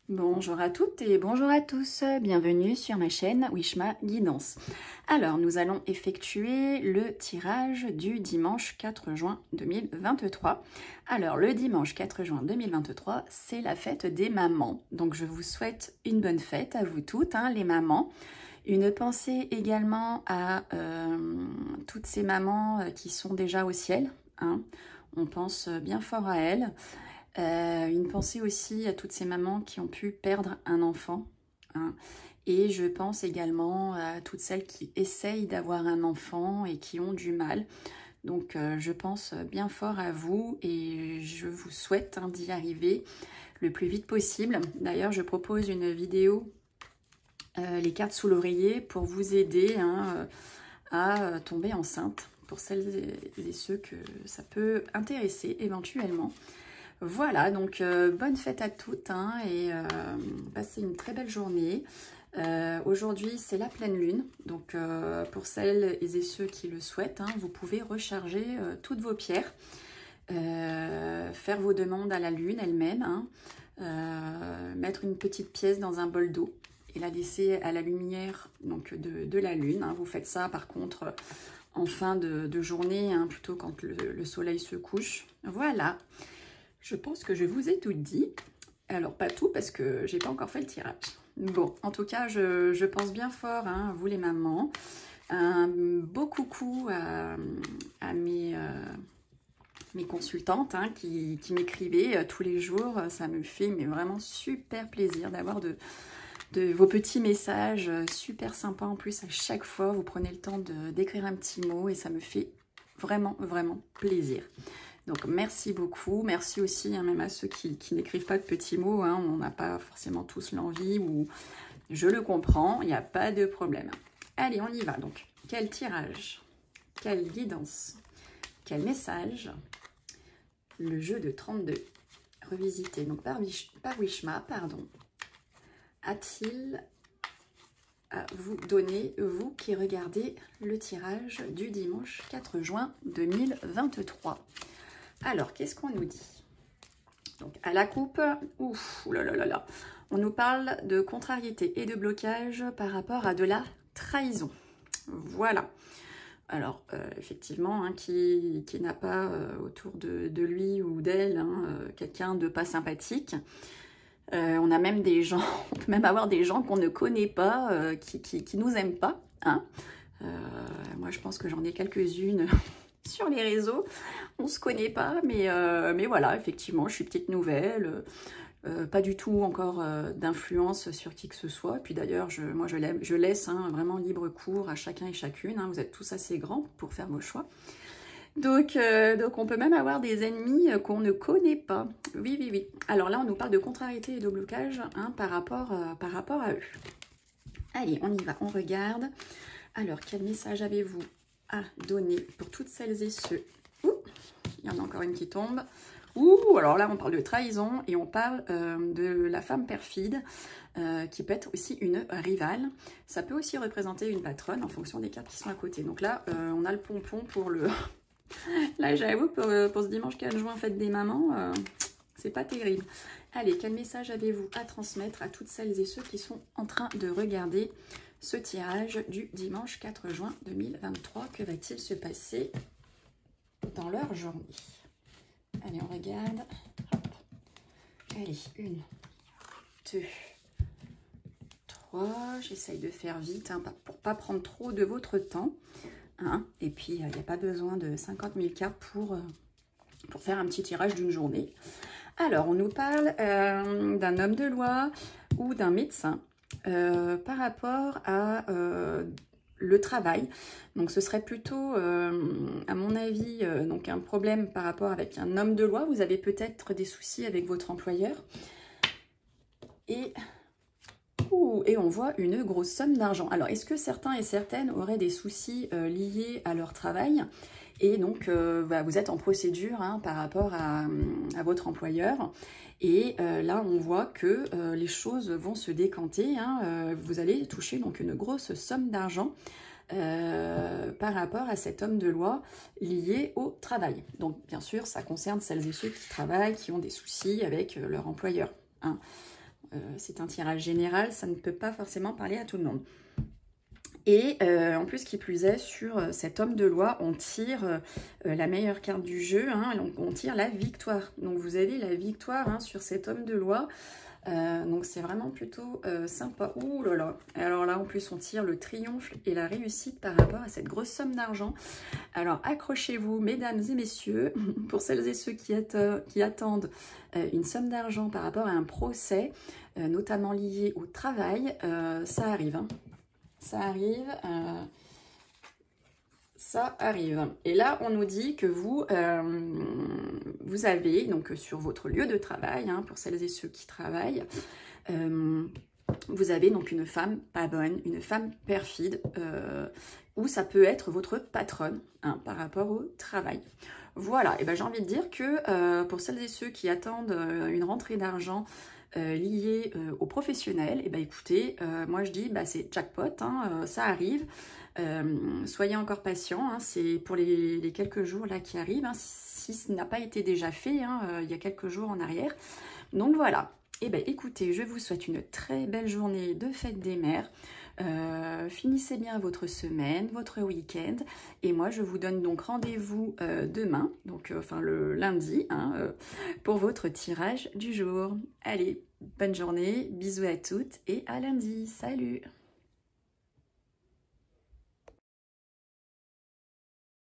Bonjour à toutes et bonjour à tous, bienvenue sur ma chaîne Wishma Guidance. Alors nous allons effectuer le tirage du dimanche 4 juin 2023. Alors le dimanche 4 juin 2023 c'est la fête des mamans, donc je vous souhaite une bonne fête à vous toutes les mamans. Une pensée également à toutes ces mamans qui sont déjà au ciel, on pense bien fort à elles. Une pensée aussi à toutes ces mamans qui ont pu perdre un enfant. Et je pense également à toutes celles qui essayent d'avoir un enfant et qui ont du mal. Donc je pense bien fort à vous et je vous souhaite d'y arriver le plus vite possible. D'ailleurs, je propose une vidéo, les cartes sous l'oreiller, pour vous aider à tomber enceinte, pour celles et ceux que ça peut intéresser éventuellement. Voilà, donc bonne fête à toutes et passez une très belle journée. Aujourd'hui, c'est la pleine lune, donc pour celles et ceux qui le souhaitent, vous pouvez recharger toutes vos pierres, faire vos demandes à la lune elle-même, mettre une petite pièce dans un bol d'eau et la laisser à la lumière donc, de la lune. Vous faites ça par contre en fin de journée, plutôt quand le soleil se couche. Voilà. Je pense que je vous ai tout dit. Alors, pas tout parce que j'ai pas encore fait le tirage. Bon, en tout cas, je pense bien fort à vous les mamans. Un beau coucou à mes consultantes qui m'écrivaient tous les jours. Ça me fait vraiment super plaisir d'avoir de vos petits messages super sympas. En plus, à chaque fois, vous prenez le temps d'écrire un petit mot et ça me fait vraiment, vraiment plaisir. Donc, merci beaucoup. Merci aussi même à ceux qui n'écrivent pas de petits mots. On n'a pas forcément tous l'envie ou je le comprends. Il n'y a pas de problème. Allez, on y va. Donc, quel tirage? Quelle guidance? Quel message? Le jeu de 32. Revisité donc par Wishma, pardon. A-t-il à vous donner, vous qui regardez le tirage du dimanche 4 juin 2023? Alors, qu'est-ce qu'on nous dit? Donc, à la coupe, ouf, là, on nous parle de contrariété et de blocage par rapport à de la trahison. Voilà. Alors, effectivement, qui n'a pas autour de lui ou d'elle quelqu'un de pas sympathique. On a même des gens, on peut même avoir des gens qu'on ne connaît pas, qui nous aiment pas. Moi, je pense que j'en ai quelques-unes sur les réseaux. On se connaît pas, mais voilà, effectivement, je suis petite nouvelle. Pas du tout encore d'influence sur qui que ce soit. Et puis d'ailleurs, moi, je laisse vraiment libre cours à chacun et chacune. Vous êtes tous assez grands pour faire vos choix. Donc on peut même avoir des ennemis qu'on ne connaît pas. Oui, oui, oui. Alors là, on nous parle de contrariété et de blocage par rapport à eux. Allez, on y va, on regarde. Alors, quel message avez-vous à donner pour toutes celles et ceux? Ouh, il y en a encore une qui tombe. Ouh, alors là, on parle de trahison et on parle de la femme perfide qui peut être aussi une rivale. Ça peut aussi représenter une patronne en fonction des cartes qui sont à côté. Donc là, on a le pompon pour le... Là, j'avoue, pour ce dimanche 4 juin, fête des mamans, c'est pas terrible. Allez, quel message avez-vous à transmettre à toutes celles et ceux qui sont en train de regarder ce tirage du dimanche 4 juin 2023? Que va-t-il se passer dans leur journée? Allez, on regarde. Hop. Allez, 1, 2, 3. J'essaye de faire vite pour pas prendre trop de votre temps. Et puis, il n'y a pas besoin de 50 000 cartes pour faire un petit tirage d'une journée. Alors, on nous parle d'un homme de loi ou d'un médecin par rapport à le travail. Donc, ce serait plutôt, à mon avis, donc un problème par rapport avec un homme de loi. Vous avez peut-être des soucis avec votre employeur. Et on voit une grosse somme d'argent. Alors, est-ce que certains et certaines auraient des soucis liés à leur travail? Et donc, vous êtes en procédure par rapport à votre employeur. Et là, on voit que les choses vont se décanter. Vous allez toucher donc une grosse somme d'argent par rapport à cet homme de loi lié au travail. Donc, bien sûr, ça concerne celles et ceux qui travaillent, qui ont des soucis avec leur employeur. c'est un tirage général, ça ne peut pas forcément parler à tout le monde. Et en plus, qui plus est, sur cet homme de loi, on tire la meilleure carte du jeu, hein, on tire la victoire. Donc vous avez la victoire hein, sur cet homme de loi. Donc c'est vraiment plutôt sympa. Ouh là là. Alors là, en plus, on tire le triomphe et la réussite par rapport à cette grosse somme d'argent. Alors accrochez-vous, mesdames et messieurs, pour celles et ceux qui attendent une somme d'argent par rapport à un procès, notamment lié au travail, ça arrive. Hein. Ça arrive, ça arrive. Et là, on nous dit que vous, vous avez, donc sur votre lieu de travail, hein, pour celles et ceux qui travaillent, vous avez donc une femme pas bonne, une femme perfide, ou ça peut être votre patronne hein, par rapport au travail. Voilà, et ben j'ai envie de dire que pour celles et ceux qui attendent une rentrée d'argent, lié aux professionnels, et ben écoutez, moi je dis bah c'est jackpot, hein, ça arrive, soyez encore patients, hein, c'est pour les quelques jours là qui arrivent, hein, si ce n'a pas été déjà fait, hein, il y a quelques jours en arrière. Donc voilà, et ben écoutez, je vous souhaite une très belle journée de fête des mères. Finissez bien votre semaine, votre week-end, et moi je vous donne donc rendez-vous demain, donc enfin le lundi, hein, pour votre tirage du jour. Allez, bonne journée, bisous à toutes et à lundi, salut!